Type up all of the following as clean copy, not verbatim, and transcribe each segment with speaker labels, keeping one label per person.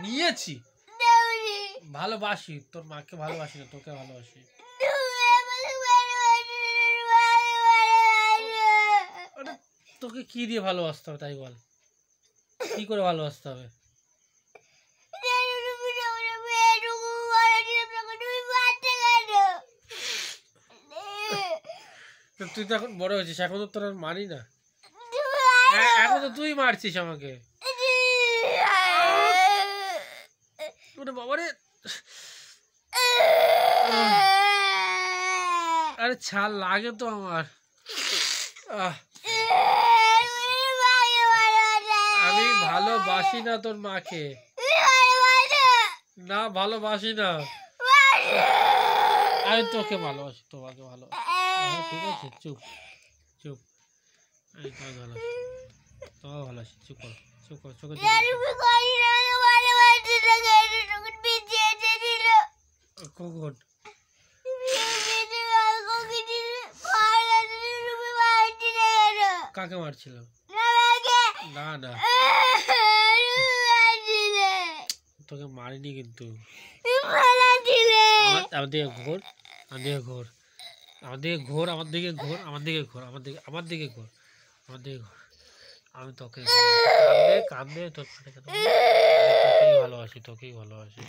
Speaker 1: নিয়েছি, ভালোবাসি তোর মাকে, ভালোবাসি না তোকে ভালোবাসি। তোকে কি দিয়ে ভালোবাসতে হবে তাই বল, কি করে ভালোবাসতে হবে? তুই তো এখন বড় হয়েছিস, এখন তো তোর আর মারি না, এখন তো তুই মারছিস আমাকে। বাবারে, আরে ছাল লাগে তো আমার। আমি ভালোবাসি না তোর মাকে, না ভালোবাসি না, আমি তোকে ভালোবাসি, তোমাকে ভালোবাসি। ঠিক আছে, চুপ চুপ, আমি তোমাকে ভালোবাসি, তোমাকে ভালোবাসি, চুপ করো চুপ করো, চোখে কখন কাকে মারছিল? না না, তোকে মারিনি কিন্তু। আমার দিকে ঘোর, আমার দিকে ঘোর, আমার দিকে ঘোর, আমার দিকে ঘোর, আমার দিকে ঘোর, আমার দিকে, আমার দিকে ঘোর, আমার দিকে ঘোর। আমি তোকে কাঁদে কাঁদে তোর তোকেই ভালোবাসি, তোকেই ভালোবাসি।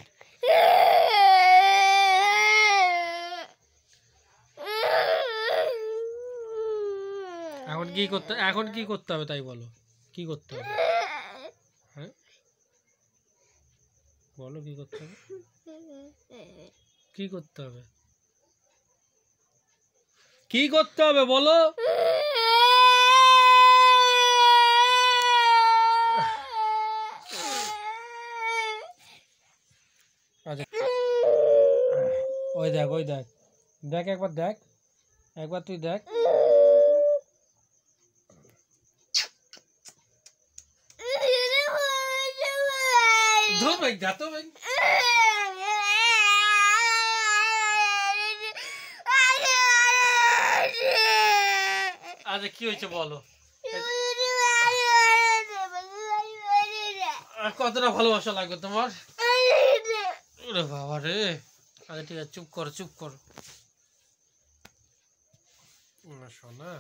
Speaker 1: এখন কি করতে, এখন কি করতে হবে তাই বলো, কি করতে হবে? হ্যাঁ বলো কি করতে হবে, কি করতে হবে, কি করতে হবে বলো? আচ্ছা, ওই দেখ, ওই দেখ, দেখ একবার, দেখ একবার, তুই দেখ। আচ্ছা কি হয়েছে বলো, কতটা ভালোবাসা লাগবে তোমার? বাবা রে, আচ্ছা ঠিক আছে, চুপ করো চুপ করো, সোনা।